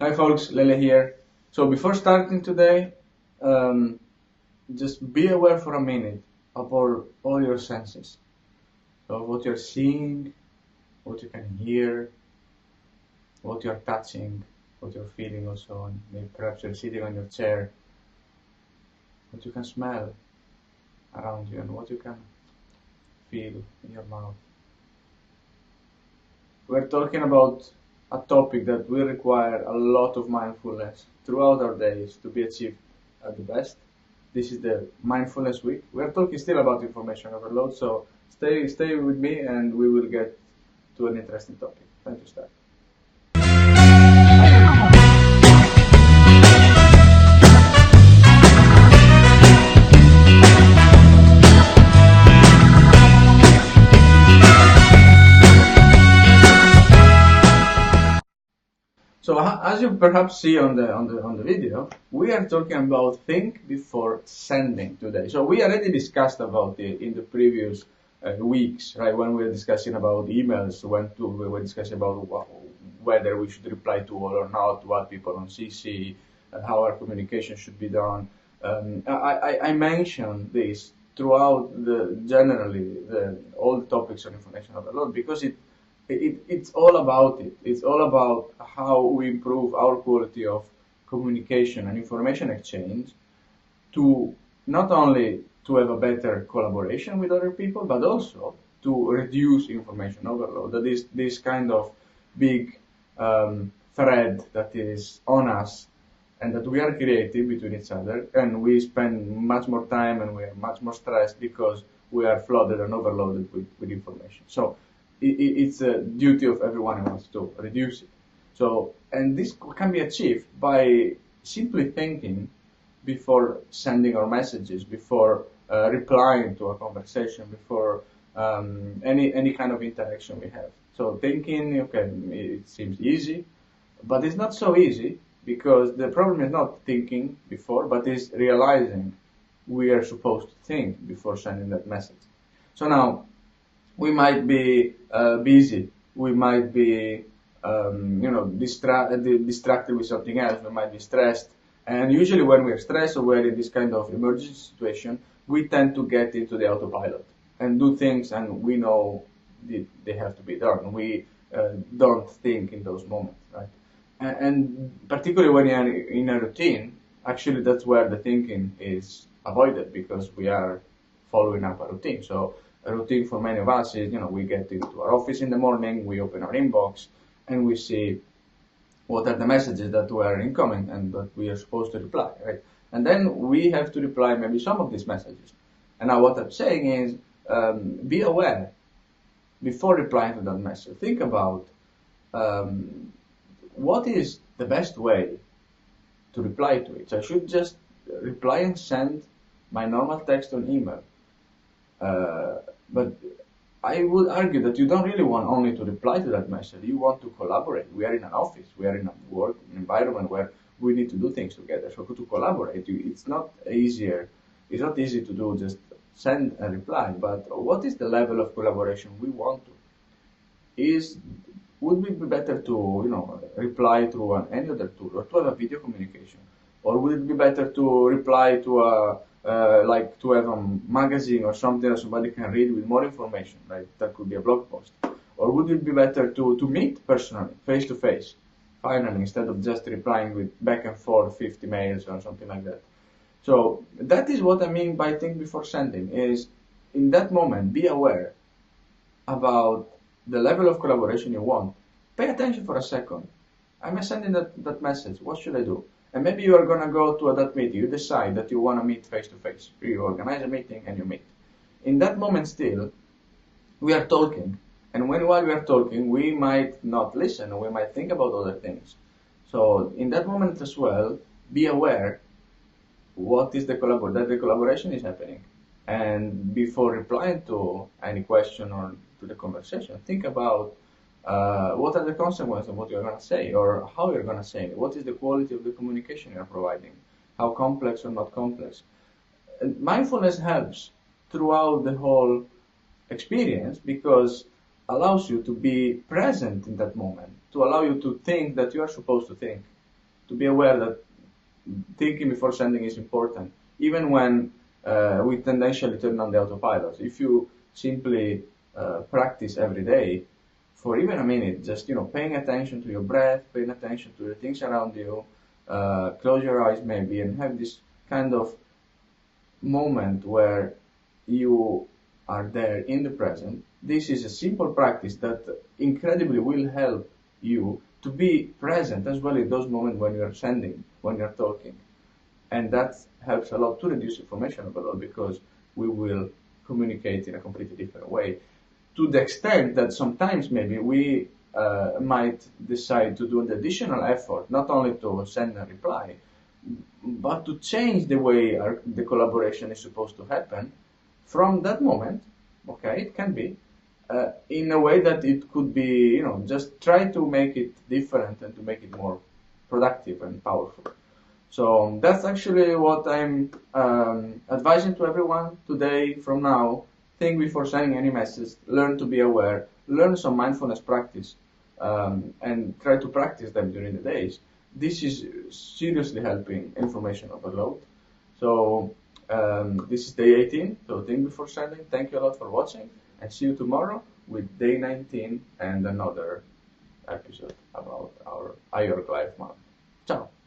Hi folks, Lele here. So before starting today, just be aware for a minute of all your senses. So what you're seeing, what you can hear, what you're touching, what you're feeling also, and maybe perhaps you're sitting on your chair, what you can smell around you and what you can feel in your mouth. We're talking about a topic that will require a lot of mindfulness throughout our days to be achieved at the best. This is the mindfulness week. We're talking still about information overload, so stay with me and we will get to an interesting topic. Time to start. So as you perhaps see on the video, we are talking about think before sending today. So we already discussed about it in the previous weeks, right? When we were discussing about emails, we were discussing about whether we should reply to all or not, what people on CC, how our communication should be done. I mentioned this throughout all the topics on information overload because it's all about it. It's all about how we improve our quality of communication and information exchange to not only to have a better collaboration with other people, but also to reduce information overload. That is this kind of big thread that is on us and that we are creating between each other, and we spend much more time and we are much more stressed because we are flooded and overloaded with information. So it's a duty of everyone who wants to reduce it. So, and this can be achieved by simply thinking before sending our messages, before replying to a conversation, before any kind of interaction we have. So thinking, okay, it seems easy, but it's not so easy because the problem is not thinking before, but is realizing we are supposed to think before sending that message. So now, we might be busy, we might be distracted with something else, we might be stressed, and usually when we're stressed or we're in this kind of emergency situation, we tend to get into the autopilot and do things and we know they have to be done. We don't think in those moments, right? And particularly when you're in a routine, actually that's where the thinking is avoided because we are following up a routine. So a routine for many of us is, we get into our office in the morning, we open our inbox, and we see what are the messages that were incoming and that we are supposed to reply, right? And then we have to reply maybe some of these messages. And now what I'm saying is, be aware before replying to that message. Think about what is the best way to reply to it. So I should just reply and send my normal text or email. But I would argue that you don't really want only to reply to that message. You want to collaborate. We are in an office. We are in a work environment where we need to do things together. So to collaborate, it's not easier. It's not easy to do just send a reply. But what is the level of collaboration we want to? Would it be better to reply through any other tool or to have a video communication, or would it be better to reply to to have a magazine or something that somebody can read with more information, right? That could be a blog post. Or would it be better to meet personally, face to face, finally, instead of just replying with back and forth 50 mails or something like that? So that is what I mean by think before sending, is in that moment, be aware about the level of collaboration you want. Pay attention for a second. Am I sending that message? What should I do? And maybe you are going to go to that meeting. You decide that you want to meet face to face. You organize a meeting and you meet. In that moment still, we are talking. And while we are talking, we might not listen or we might think about other things. So in that moment as well, be aware what is that the collaboration is happening. And before replying to any question or to the conversation, think about what are the consequences of what you're going to say or how you're going to say it. What is the quality of the communication you're providing? How complex or not complex? And mindfulness helps throughout the whole experience because allows you to be present in that moment, to allow you to think that you are supposed to think to be aware that thinking before sending is important, even when we tendentially turn on the autopilot. If you simply practice every day for even a minute, just paying attention to your breath, paying attention to the things around you, close your eyes maybe, and have this kind of moment where you are there in the present. This is a simple practice that incredibly will help you to be present as well in those moments when you're sending, when you're talking. And that helps a lot to reduce information overload, because we will communicate in a completely different way. To the extent that sometimes maybe we might decide to do an additional effort, not only to send a reply, but to change the way the collaboration is supposed to happen from that moment. Okay, it can be in a way that it could be, just try to make it different and to make it more productive and powerful. So that's actually what I'm advising to everyone today. From now, think before sending any message, learn to be aware, learn some mindfulness practice, and try to practice them during the days. This is seriously helping information overload. So this is day 18, so think before sending. Thank you a lot for watching, and see you tomorrow with day 19 and another episode about our IORG Live Month. Ciao!